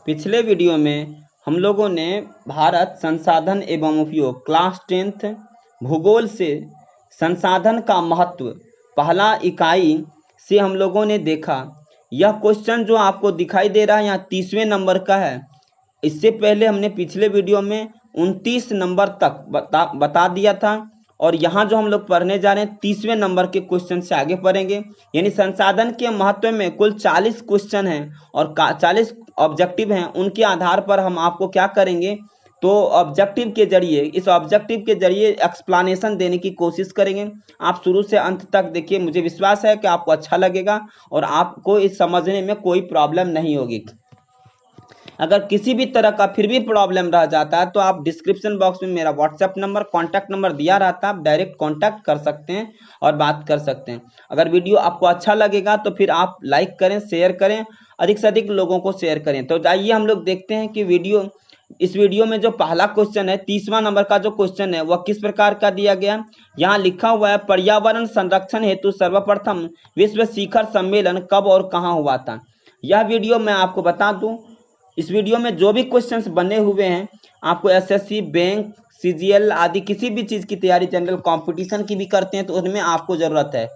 पिछले वीडियो में हम लोगों ने भारत संसाधन एवं उपयोग क्लास 10th भूगोल से संसाधन का महत्व पहला इकाई से हम लोगों ने देखा। यह क्वेश्चन जो आपको दिखाई दे रहा है यहाँ 30वें नंबर का है। इससे पहले हमने पिछले वीडियो में 29 नंबर तक बता दिया था और यहाँ जो हम लोग पढ़ने जा रहे हैं 30वें नंबर के क्वेश्चन से आगे पढ़ेंगे। यानी संसाधन के महत्व में कुल 40 क्वेश्चन हैं और 40 ऑब्जेक्टिव हैं। उनके आधार पर हम आपको क्या करेंगे तो ऑब्जेक्टिव के जरिए एक्सप्लेनेशन देने की कोशिश करेंगे। आप शुरू से अंत तक देखिए, मुझे विश्वास है कि आपको अच्छा लगेगा और आपको इस समझने में कोई प्रॉब्लम नहीं होगी। अगर किसी भी तरह का फिर भी प्रॉब्लम रह जाता है तो आप डिस्क्रिप्शन बॉक्स में मेरा व्हाट्सएप नंबर, कॉन्टैक्ट नंबर दिया रहता है, आप डायरेक्ट कॉन्टैक्ट कर सकते हैं और बात कर सकते हैं। अगर वीडियो आपको अच्छा लगेगा तो फिर आप लाइक करें, शेयर करें, अधिक से अधिक लोगों को शेयर करें। तो आइए हम लोग देखते हैं कि इस वीडियो में जो पहला क्वेश्चन है 30वां नंबर का जो क्वेश्चन है वह किस प्रकार का दिया गया। यहाँ लिखा हुआ है, पर्यावरण संरक्षण हेतु सर्वप्रथम विश्व शिखर सम्मेलन कब और कहाँ हुआ था। यह वीडियो मैं आपको बता दूं, इस वीडियो में जो भी क्वेश्चंस बने हुए हैं आपको एसएससी, बैंक, सीजीएल आदि किसी भी चीज़ की तैयारी, जनरल कंपटीशन की भी करते हैं तो उसमें आपको ज़रूरत है।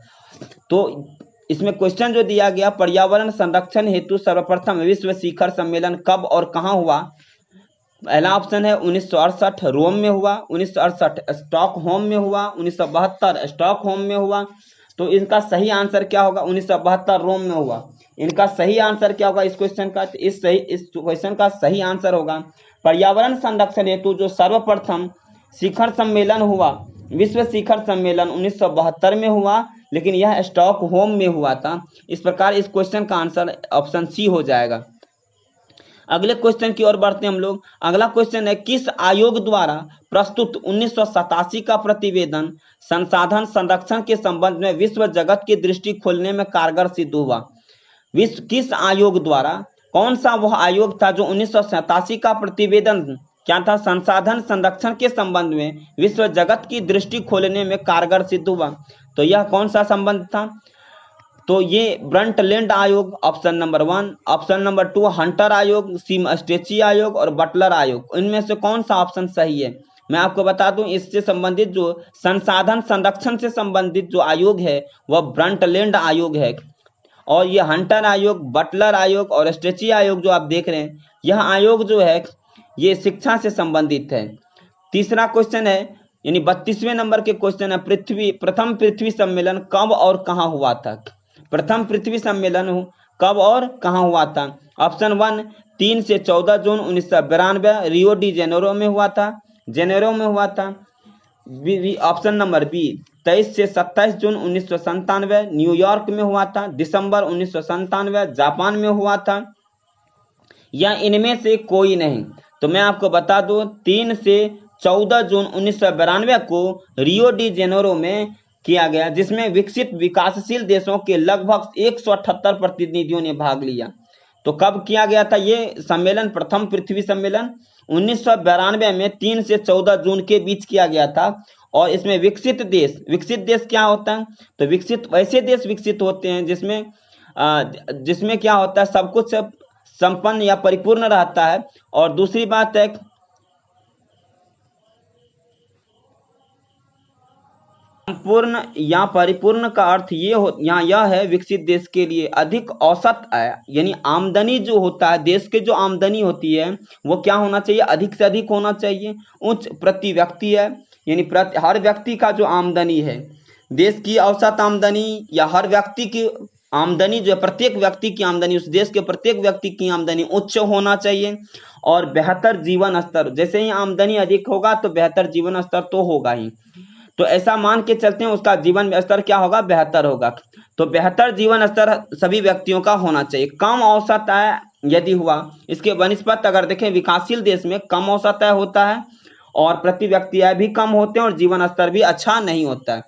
तो इसमें क्वेश्चन जो दिया गया, पर्यावरण संरक्षण हेतु सर्वप्रथम विश्व शिखर सम्मेलन कब और कहाँ हुआ। पहला ऑप्शन है 1968 रोम में हुआ, 1968 स्टॉकहोम में हुआ, 1972 स्टॉकहोम में हुआ। तो इनका सही आंसर क्या होगा, 1972 रोम में हुआ। इनका सही आंसर क्या होगा इस क्वेश्चन का, इस क्वेश्चन का सही आंसर होगा पर्यावरण संरक्षण हेतु जो सर्वप्रथम शिखर सम्मेलन हुआ, विश्व शिखर सम्मेलन 1972 में हुआ, लेकिन यह स्टॉकहोम में हुआ था। इस प्रकार इस क्वेश्चन का आंसर ऑप्शन सी हो जाएगा। अगले क्वेश्चन की ओर बढ़ते हैं हम लोग। अगला क्वेश्चन है, किस आयोग द्वारा प्रस्तुत 1987 का प्रतिवेदन संसाधन संरक्षण के संबंध में विश्व जगत की दृष्टि खोलने में कारगर सिद्ध हुआ। किस आयोग द्वारा, कौन सा वह आयोग था जो 1987 का प्रतिवेदन क्या था, संसाधन संरक्षण के संबंध में विश्व जगत की दृष्टि खोलने में कारगर सिद्ध हुआ। तो यह कौन सा संबंध था, तो ये ब्रंटलैंड आयोग option number 1, option number 2 Hunter आयोग, स्टेची आयोग और बटलर आयोग। इनमें से कौन सा ऑप्शन सही है। मैं आपको बता दूं, इससे संबंधित जो संसाधन संरक्षण से संबंधित जो आयोग है वह ब्रंटलैंड आयोग है और ये हंटर आयोग, बटलर आयोग और स्टेची आयोग जो आप देख रहे हैं, यह आयोग जो है ये शिक्षा से संबंधित है। तीसरा क्वेश्चन है, यानी 32वें नंबर के क्वेश्चन है, प्रथम पृथ्वी सम्मेलन कब और कहाँ हुआ था। प्रथम पृथ्वी सम्मेलन कब और कहाँ हुआ था। ऑप्शन 1 3 से 14 जून 1992 रियो डी जेनेरो में हुआ था, ऑप्शन नंबर बी 23 से 27 जून 1997 न्यूयॉर्क में हुआ था, दिसंबर 1997 जापान में हुआ था, या इनमें से कोई नहीं। तो मैं आपको बता दूं 3 से 14 जून 1992 को रियो डी जेनेरो में किया गया, जिसमें विकसित विकासशील देशों के लगभग 178 प्रतिनिधियों ने भाग लिया। तो कब किया गया था ये सम्मेलन, प्रथम पृथ्वी सम्मेलन 1992 में 3 से 14 जून के बीच किया गया था। और इसमें विकसित देश क्या होता है, तो वैसे देश विकसित होते हैं जिसमें क्या होता है, सब कुछ संपन्न या परिपूर्ण रहता है। और दूसरी बात है, संपूर्ण या परिपूर्ण का अर्थ यहाँ यह है, विकसित देश के लिए अधिक औसत आय, यानी आमदनी जो होता है, देश के जो आमदनी होती है वो क्या होना चाहिए, अधिक से अधिक होना चाहिए। उच्च प्रति व्यक्ति है, यानी हर व्यक्ति का जो आमदनी है, देश की औसत आमदनी या हर व्यक्ति की आमदनी जो है, प्रत्येक व्यक्ति की आमदनी, उस देश के प्रत्येक व्यक्ति की आमदनी उच्च होना चाहिए। और बेहतर जीवन स्तर, जैसे ही आमदनी अधिक होगा तो बेहतर जीवन स्तर तो होगा ही, तो ऐसा मान के चलते हैं उसका जीवन स्तर क्या होगा, बेहतर होगा। तो बेहतर जीवन स्तर सभी व्यक्तियों का होना चाहिए। कम औसत आय यदि हुआ, इसके बनस्पत अगर देखें विकासशील देश में कम औसत आय होता है और प्रति व्यक्ति आय भी कम होते हैं और जीवन स्तर भी अच्छा नहीं होता है।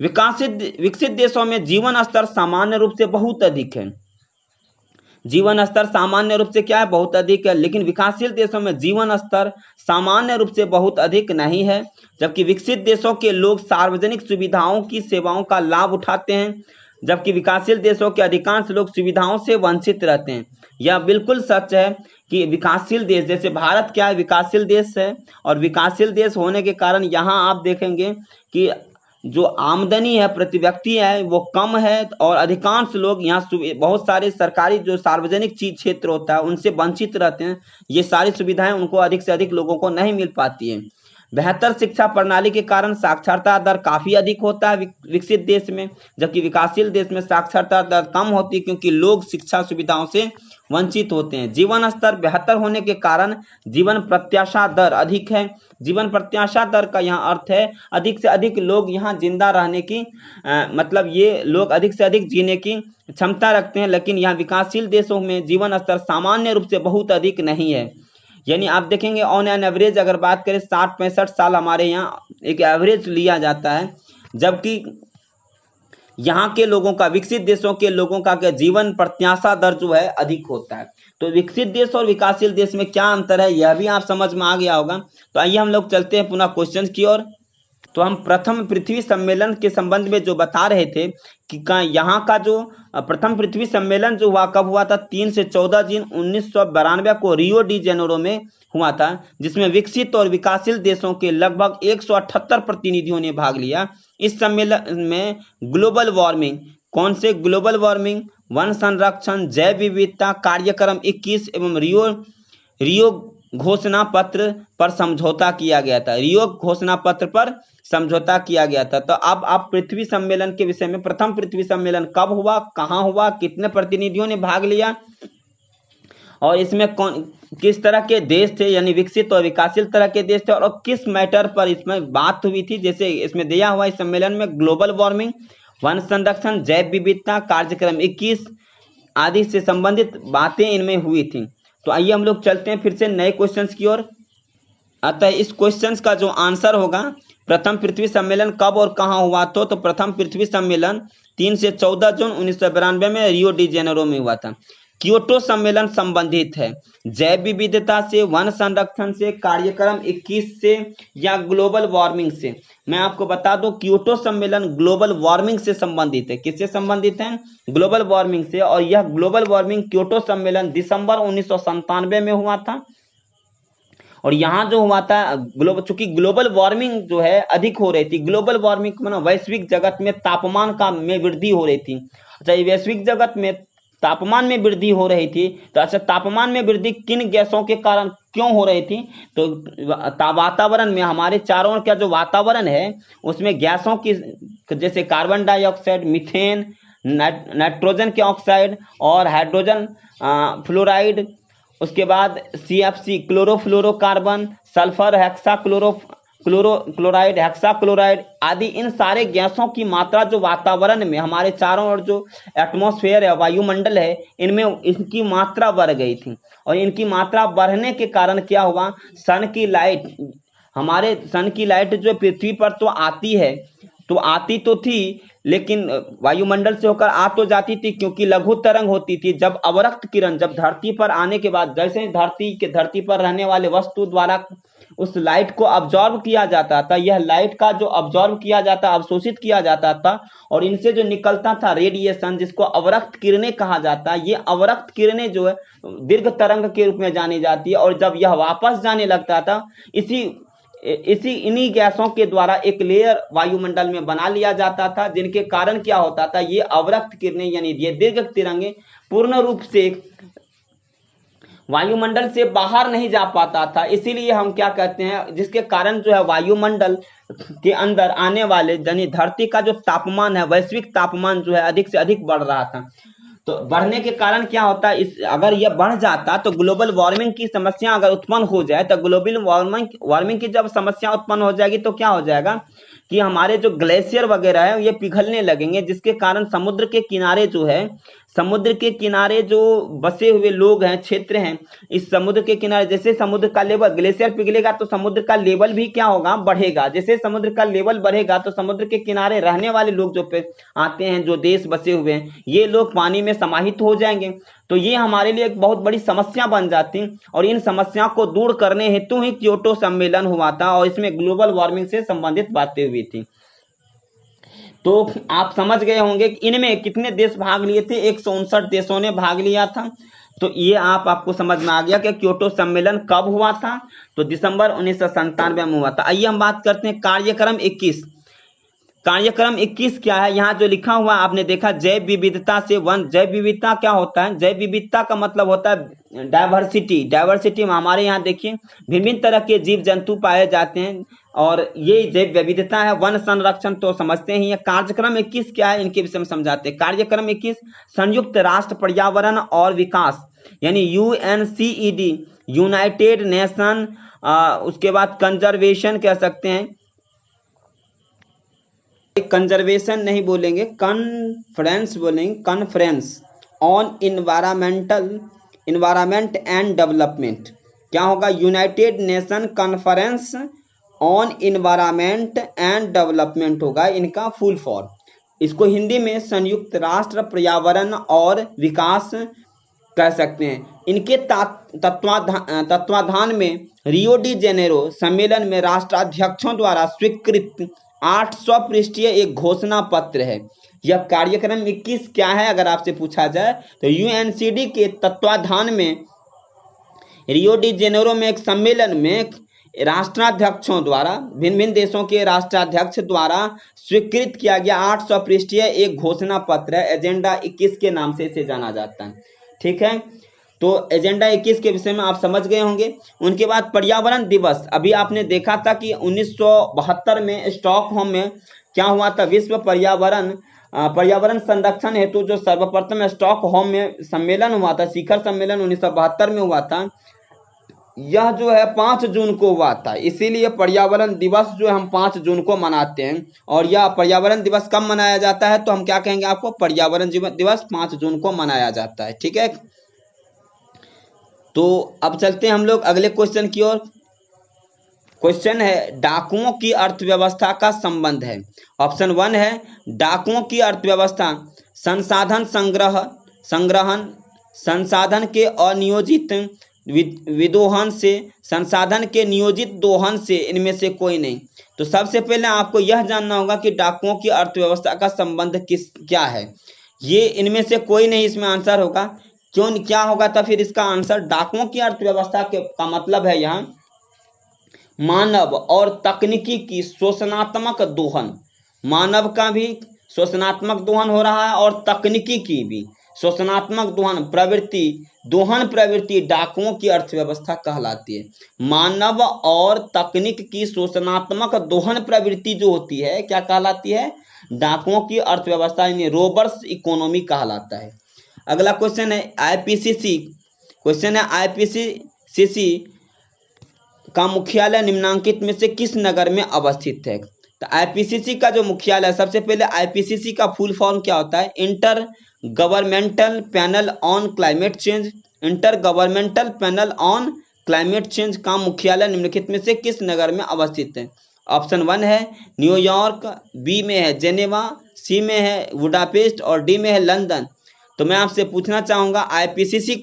विकसित देशों में जीवन स्तर सामान्य रूप से बहुत अधिक है, जीवन स्तर सामान्य रूप से क्या है, बहुत अधिक है। लेकिन विकासशील देशों में जीवन स्तर सामान्य रूप से बहुत अधिक नहीं है, जबकि विकसित देशों के लोग सार्वजनिक सुविधाओं की सेवाओं का लाभ उठाते हैं। जबकि विकासशील देशों के अधिकांश लोग सुविधाओं से वंचित रहते हैं। यह बिल्कुल सच है कि विकासशील देश, जैसे भारत क्या है, विकासशील देश है, और विकासशील देश होने के कारण यहाँ आप देखेंगे कि जो आमदनी है प्रति व्यक्ति है वो कम है, और अधिकांश लोग यहाँ बहुत सारे सरकारी जो सार्वजनिक चीज क्षेत्र होता है उनसे वंचित रहते हैं। ये सारी सुविधाएं उनको अधिक से अधिक लोगों को नहीं मिल पाती है। बेहतर शिक्षा प्रणाली के कारण साक्षरता दर काफी अधिक होता है विकसित देश में, जबकि विकासशील देश में साक्षरता दर कम होती है क्योंकि लोग शिक्षा सुविधाओं से वंचित होते हैं। जीवन स्तर बेहतर होने के कारण जीवन प्रत्याशा दर अधिक है। जीवन प्रत्याशा दर का यहाँ अर्थ है अधिक से अधिक लोग यहाँ जिंदा रहने की मतलब ये लोग अधिक से अधिक जीने की क्षमता रखते हैं, लेकिन यहाँ विकासशील देशों में जीवन स्तर सामान्य रूप से बहुत अधिक नहीं है। यानी आप देखेंगे ऑन एन एवरेज अगर बात करें 60-65 साल हमारे यहाँ एक एवरेज लिया जाता है, जबकि यहाँ के लोगों का, विकसित देशों के लोगों का जीवन प्रत्याशा दर जो है अधिक होता है। तो विकसित देश और विकासशील देश में क्या अंतर है यह भी आप समझ में आ गया होगा। तो आइए हम लोग चलते हैं पुनः क्वेश्चन की ओर। तो हम प्रथम पृथ्वी सम्मेलन के संबंध में जो बता रहे थे कि यहाँ का जो प्रथम पृथ्वी सम्मेलन जो हुआ कब हुआ था, 3 से 14 जून 1992 को रियो डी जेनेरो में हुआ था, जिसमें विकसित और विकासशील देशों के लगभग 178 प्रतिनिधियों ने भाग लिया। इस सम्मेलन में ग्लोबल वार्मिंग, कौन से ग्लोबल वार्मिंग, वन संरक्षण, जैव विविधता कार्यक्रम 21 एवं रियो घोषणा पत्र पर समझौता किया गया था। रियो घोषणा पत्र पर समझौता किया गया था। तो अब आप पृथ्वी सम्मेलन के विषय में, प्रथम पृथ्वी सम्मेलन कब हुआ, कहाँ हुआ, कितने प्रतिनिधियों ने भाग लिया, और इसमें कौन किस तरह के देश थे, यानी विकसित और विकासशील तरह के देश थे, और किस मैटर पर इसमें बात हुई थी। जैसे इसमें दिया हुआ इस सम्मेलन में ग्लोबल वार्मिंग, वन संरक्षण, जैव विविधता कार्यक्रम 21 आदि से संबंधित बातें इनमें हुई थी। तो आइए हम लोग चलते हैं फिर से नए क्वेश्चंस की ओर। अतः इस क्वेश्चंस का जो आंसर होगा, प्रथम पृथ्वी सम्मेलन कब और कहाँ हुआ, तो प्रथम पृथ्वी सम्मेलन 3 से 14 जून 1992 में रियो डी जेनेरो में हुआ था। क्योटो सम्मेलन संबंधित है जैव विविधता से, वन संरक्षण से, कार्यक्रम 21 से, या ग्लोबल वार्मिंग से। मैं आपको बता दूं क्योटो सम्मेलन ग्लोबल वार्मिंग से संबंधित है। किससे संबंधित है? ग्लोबल वार्मिंग से। और यह ग्लोबल वार्मिंग क्योटो सम्मेलन दिसंबर 1997 में हुआ था। और यहाँ जो हुआ था चूंकि ग्लोबल वार्मिंग जो है अधिक हो रही थी, ग्लोबल वार्मिंग मतलब वैश्विक जगत में तापमान में वृद्धि हो रही थी। अच्छा, ये वैश्विक जगत में तापमान में वृद्धि हो रही थी, तो अच्छा तापमान में वृद्धि किन गैसों के कारण क्यों हो रही थी? तो वातावरण में, हमारे चारों ओर का जो वातावरण है उसमें गैसों की, जैसे कार्बन डाइऑक्साइड, मीथेन, नाइट्रोजन के ऑक्साइड और हाइड्रोजन फ्लोराइड, उसके बाद CFC chlorofluorocarbon, sulphur chloride, hexachloride आदि, इन सारे गैसों की मात्रा जो वातावरण में हमारे चारों ओर जो एटमॉस्फेयर है, वायुमंडल है, इनमें इनकी मात्रा बढ़ गई थी। और इनकी मात्रा बढ़ने के कारण क्या हुआ, सन की लाइट, हमारे सन की लाइट जो पृथ्वी पर तो आती तो थी, लेकिन वायुमंडल से होकर आ तो जाती थी क्योंकि लघु तरंग होती थी। जब अवरक्त किरण जब धरती पर आने के बाद, जैसे धरती पर रहने वाले वस्तु द्वारा उस लाइट को अब्जॉर्ब किया जाता था, यह लाइट का जो अब्जॉर्ब किया जाता, अवशोषित किया जाता था, और इनसे जो निकलता था रेडिएशन, जिसको अवरक्त किरणें कहा जाता है, ये अवरक्त किरणें जो है दीर्घ तरंग के रूप में जानी जाती है। और जब यह वापस जाने लगता था, इन्हीं गैसों के द्वारा एक लेयर वायुमंडल में बना लिया जाता था, जिनके कारण क्या होता था, ये अवरक्त किरणें यानी ये दीर्घ तिरंगे पूर्ण रूप से वायुमंडल से बाहर नहीं जा पाता था। इसीलिए हम क्या कहते हैं, जिसके कारण जो है वायुमंडल के अंदर आने वाले यानी धरती का जो तापमान है, वैश्विक तापमान जो है अधिक से अधिक बढ़ रहा था। तो बढ़ने के कारण क्या होता है, अगर यह बढ़ जाता तो ग्लोबल वार्मिंग की समस्या अगर उत्पन्न हो जाए, तो ग्लोबल वार्मिंग की जब समस्या उत्पन्न हो जाएगी तो क्या हो जाएगा कि हमारे जो ग्लेशियर वगैरह है ये पिघलने लगेंगे, जिसके कारण समुद्र के किनारे जो बसे हुए लोग हैं, क्षेत्र हैं, इस समुद्र के किनारे, जैसे समुद्र का लेवल, ग्लेशियर पिघलेगा तो समुद्र का लेवल भी क्या होगा, बढ़ेगा। जैसे समुद्र का लेवल बढ़ेगा तो समुद्र के किनारे रहने वाले लोग जो पे आते हैं, जो देश बसे हुए हैं, ये लोग पानी में समाहित हो जाएंगे। तो ये हमारे लिए एक बहुत बड़ी समस्या बन जाती। और इन समस्या को दूर करने हेतु ही क्योटो सम्मेलन हुआ था, और इसमें ग्लोबल वार्मिंग से संबंधित बातें हुई थी। तो आप समझ गए होंगे कि इनमें कितने देश भाग लिए थे, 159 देशों ने भाग लिया था। तो ये आपको समझ में आ गया कि क्योटो सम्मेलन कब हुआ था, तो दिसंबर 1997 में हुआ था। आइए हम बात करते हैं कार्यक्रम 21। कार्यक्रम 21 क्या है, यहाँ जो लिखा हुआ आपने देखा, जैव विविधता से वन। जैव विविधता क्या होता है, जैव विविधता का मतलब होता है डाइवर्सिटी। डाइवर्सिटी में हमारे यहाँ देखिए विभिन्न तरह के जीव जंतु पाए जाते हैं, और ये जैव विविधता है। वन संरक्षण तो समझते ही है। कार्यक्रम 21 क्या है, इनके विषय में समझाते हैं। कार्यक्रम 21 संयुक्त राष्ट्र पर्यावरण और विकास यानी UNCED, यूनाइटेड नेशन, उसके बाद कंजर्वेशन कह सकते हैं, कंजर्वेशन नहीं बोलेंगे, कॉन्फ्रेंस बोलेंगे, conference on environment and development. क्या होगा, United nation conference on environment and development होगा इनका फुल फॉर्म। इसको हिंदी में संयुक्त राष्ट्र पर्यावरण और विकास कह सकते हैं। इनके तत्वाधान में रियो डी जेनेरो सम्मेलन में राष्ट्राध्यक्षों द्वारा स्वीकृत 800 पृष्ठीय एक घोषणा पत्र है। यह कार्यक्रम 21 क्या है अगर आपसे पूछा जाए, तो UNCD के तत्वाधान में रियो डी जेनेरो में एक सम्मेलन में राष्ट्राध्यक्षों द्वारा, भिन्न भिन्न देशों के राष्ट्राध्यक्ष द्वारा स्वीकृत किया गया 800 पृष्ठीय एक घोषणा पत्र है। एजेंडा 21 के नाम से इसे जाना जाता है। ठीक है, तो एजेंडा 21 के विषय में आप समझ गए होंगे। उनके बाद पर्यावरण दिवस, अभी आपने देखा था कि 1972 में स्टॉकहोम में क्या हुआ था, विश्व पर्यावरण संरक्षण हेतु जो सर्वप्रथम स्टॉकहोम में सम्मेलन हुआ था, शिखर सम्मेलन 1972 में हुआ था। यह जो है 5 जून को हुआ था, इसीलिए पर्यावरण दिवस जो हम 5 जून को मनाते हैं। और यह पर्यावरण दिवस कब मनाया जाता है, तो हम क्या कहेंगे आपको, पर्यावरण दिवस 5 जून को मनाया जाता है। ठीक है, तो अब चलते हैं हम लोग अगले क्वेश्चन की ओर। क्वेश्चन है, डाकुओं की अर्थव्यवस्था का संबंध है। ऑप्शन 1 है, डाकुओं की अर्थव्यवस्था संसाधन संग्रहण, संसाधन के अनियोजित विदोहन से, संसाधन के नियोजित दोहन से, इनमें से कोई नहीं। तो सबसे पहले आपको यह जानना होगा कि डाकुओं की अर्थव्यवस्था का संबंध क्या है। ये इनमें से कोई नहीं इसमें आंसर होगा। क्यों, क्या होगा तो फिर इसका आंसर, डाकुओं की अर्थव्यवस्था का मतलब है यहाँ मानव और तकनीकी की शोषणात्मक दोहन। मानव का भी शोषणात्मक दोहन हो रहा है और तकनीकी की भी शोषणात्मक दोहन प्रवृत्ति डाकुओं की अर्थव्यवस्था कहलाती है। मानव और तकनीक की शोषणात्मक दोहन प्रवृत्ति जो होती है क्या कहलाती है, डाकुओं की अर्थव्यवस्था यानी रोबर्स इकोनॉमी कहलाता है। अगला क्वेश्चन है आईपीसीसी। क्वेश्चन है आईपीसीसी का मुख्यालय निम्नांकित में से किस नगर में अवस्थित है। तो आईपीसीसी का जो मुख्यालय, सबसे पहले आईपीसीसी का फुल फॉर्म क्या होता है, inter governmental panel on climate change. Inter governmental panel on climate change का मुख्यालय निम्नलिखित में से किस नगर में अवस्थित है। ऑप्शन 1 है न्यूयॉर्क, बी में है जेनेवा, सी में है बुडापेस्ट और डी में है लंदन। तो मैं आपसे पूछना चाहूँगा आईपीसीसी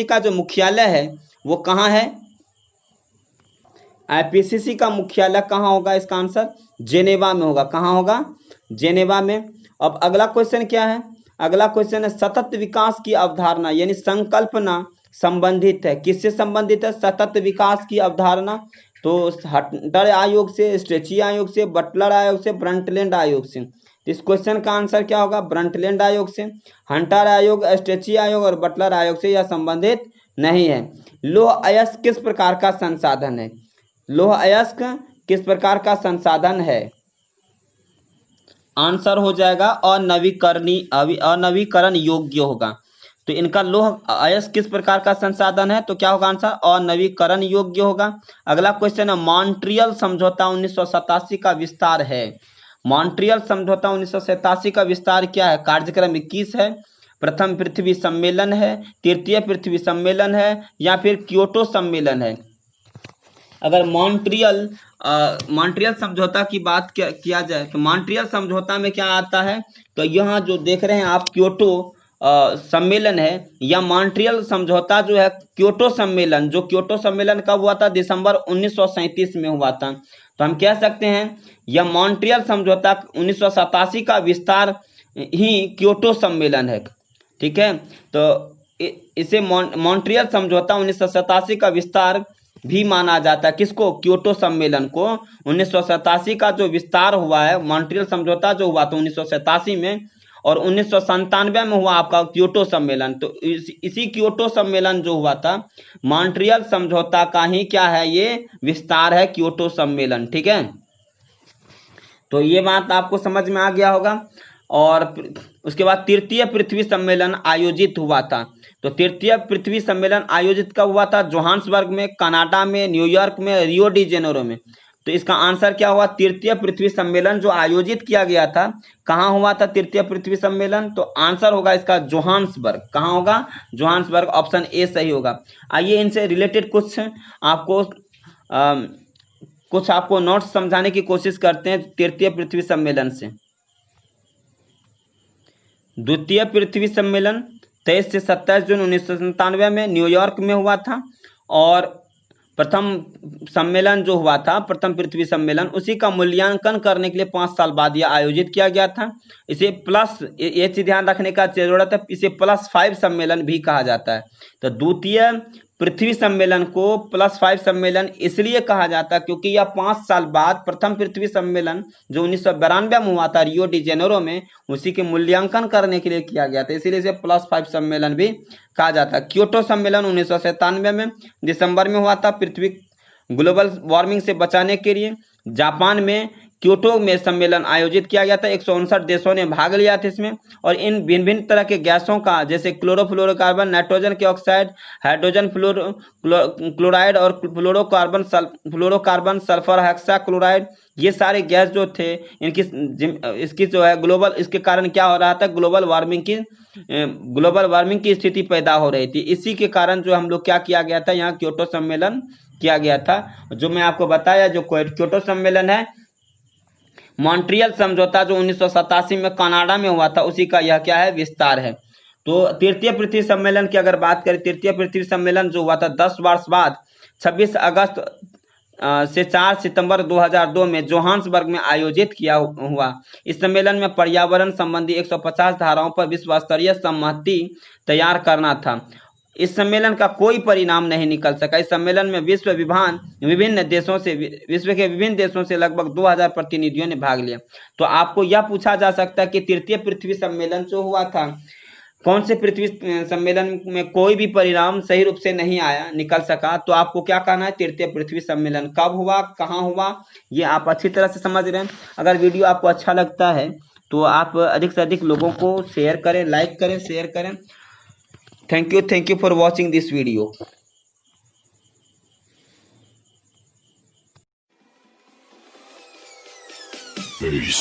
का जो मुख्यालय है वो कहाँ है। आईपीसीसी का मुख्यालय कहाँ होगा, इसका आंसर जेनेवा में होगा। कहाँ होगा, जेनेवा में। अब अगला क्वेश्चन क्या है, अगला क्वेश्चन है सतत विकास की अवधारणा यानी संकल्पना संबंधित है, किससे संबंधित है, सतत विकास की अवधारणा। तो हंटर आयोग से, स्ट्रेची आयोग से, बटलर आयोग से, ब्रंटलैंड आयोग से। इस क्वेश्चन का आंसर क्या होगा, ब्रंटलैंड आयोग से। हंटर आयोग, स्ट्रेची आयोग और बटलर आयोग से यह संबंधित नहीं है। लौह अयस्क किस प्रकार का संसाधन है, लौह अयस्क किस प्रकार का संसाधन है, आंसर हो जाएगा अनवीकरण योग्य होगा। तो इनका लौह अयस्क किस प्रकार का संसाधन है, तो क्या होगा आंसर, अनवीकरण योग्य होगा। अगला क्वेश्चन है मॉन्ट्रियल समझौता 1987 का विस्तार है। मॉन्ट्रियल समझौता 1987 का विस्तार क्या है, कार्यक्रम 21 है, प्रथम पृथ्वी सम्मेलन है, तृतीय पृथ्वी सम्मेलन है या फिर क्योटो सम्मेलन है। अगर मॉन्ट्रियल समझौता की बात किया जाए तो मॉन्ट्रियल समझौता में क्या आता है, तो यहाँ जो देख रहे हैं आप क्योटो सम्मेलन है या मॉन्ट्रियल समझौता जो है क्योटो सम्मेलन, जो क्योटो सम्मेलन कब हुआ था? दिसंबर 1937 में हुआ था। तो हम कह सकते हैं यह मॉन्ट्रियल समझौता 1987 का विस्तार ही क्योटो सम्मेलन है। ठीक है, तो इसे मॉन्ट्रियल समझौता 1987 का विस्तार भी माना जाता है। किसको? क्योटो सम्मेलन को। 1987 का जो विस्तार हुआ है, मॉन्ट्रियल समझौता जो हुआ था 1987 में, और 1997 में हुआ आपका क्योटो सम्मेलन। तो इसी क्योटो सम्मेलन जो हुआ था, मॉन्ट्रियल समझौता का ही क्या है? ये विस्तार है क्योटो सम्मेलन। ठीक है, तो ये बात आपको समझ में आ गया होगा। और उसके बाद तृतीय पृथ्वी सम्मेलन आयोजित हुआ था। तो तृतीय पृथ्वी सम्मेलन आयोजित कब हुआ था? जोहान्सबर्ग में, कनाडा में, न्यूयॉर्क में, रियो डी जेनेरो में। तो इसका आंसर क्या हुआ? तृतीय पृथ्वी सम्मेलन जो आयोजित किया गया था, कहाँ हुआ था तृतीय पृथ्वी सम्मेलन? तो आंसर होगा इसका जोहान्सबर्ग। कहाँ होगा? जोहान्सबर्ग, ऑप्शन ए सही होगा। आइए इनसे रिलेटेड कुछ आपको नोट्स समझाने की कोशिश करते हैं तृतीय पृथ्वी सम्मेलन से। द्वितीय पृथ्वी सम्मेलन 23 से 27 जून 1997 में न्यूयॉर्क में हुआ था। और प्रथम सम्मेलन जो हुआ था, प्रथम पृथ्वी सम्मेलन, उसी का मूल्यांकन करने के लिए 5 साल बाद यह आयोजित किया गया था। इसे प्लस, ये चीज ध्यान रखने का जरूरत है, इसे +5 सम्मेलन भी कहा जाता है। तो द्वितीय पृथ्वी सम्मेलन को +5 सम्मेलन इसलिए कहा जाता है क्योंकि यह 5 साल बाद प्रथम पृथ्वी सम्मेलन जो 1992 में हुआ था रियो डी जेनेरो में, उसी के मूल्यांकन करने के लिए किया गया था, इसीलिए इसे +5 सम्मेलन भी कहा जाता है। क्योटो सम्मेलन 1997 में दिसंबर में हुआ था। पृथ्वी ग्लोबल वार्मिंग से बचाने के लिए जापान में क्योटो में सम्मेलन आयोजित किया गया था। 159 देशों ने भाग लिया था इसमें। और इन भिन्न भिन्न तरह के गैसों का, जैसे क्लोरोफ्लोरोकार्बन, नाइट्रोजन के ऑक्साइड, हाइड्रोजन क्लोराइड और फ्लोरोकार्बन, सल्फर हेक्साक्लोराइड, ये सारे गैस जो थे इसकी जो है ग्लोबल, इसके कारण क्या हो रहा था? ग्लोबल वार्मिंग की स्थिति पैदा हो रही थी। इसी के कारण जो हम लोग क्या किया गया था, यहाँ क्योटो सम्मेलन किया गया था। जो मैं आपको बताया, जो क्योटो सम्मेलन है मॉन्ट्रियल समझौता जो 1987 में कनाडा में हुआ था, उसी का यह क्या है? विस्तार है। तो तृतीय पृथ्वी सम्मेलन की अगर बात करें, तृतीय पृथ्वी सम्मेलन जो हुआ था 10 वर्ष बाद 26 अगस्त से 4 सितंबर 2002 में जोहान्सबर्ग में आयोजित किया हुआ। इस सम्मेलन में पर्यावरण संबंधी 150 धाराओं पर विश्व स्तरीय सहमति तैयार करना था। इस सम्मेलन का कोई परिणाम नहीं निकल सका। इस सम्मेलन में विश्व के विभिन्न देशों से लगभग 2000 प्रतिनिधियों ने भाग लिया। तो आपको यह पूछा जा सकता है कि तृतीय पृथ्वी सम्मेलन जो हुआ था, कौन से पृथ्वी सम्मेलन में कोई भी परिणाम सही रूप से नहीं निकल सका? तो आपको क्या कहना है? तृतीय पृथ्वी सम्मेलन कब हुआ, कहाँ हुआ, ये आप अच्छी तरह से समझ रहे हैं। अगर वीडियो आपको अच्छा लगता है तो आप अधिक से अधिक लोगों को शेयर करें, लाइक करें, शेयर करें। Thank you for watching this video. Peace.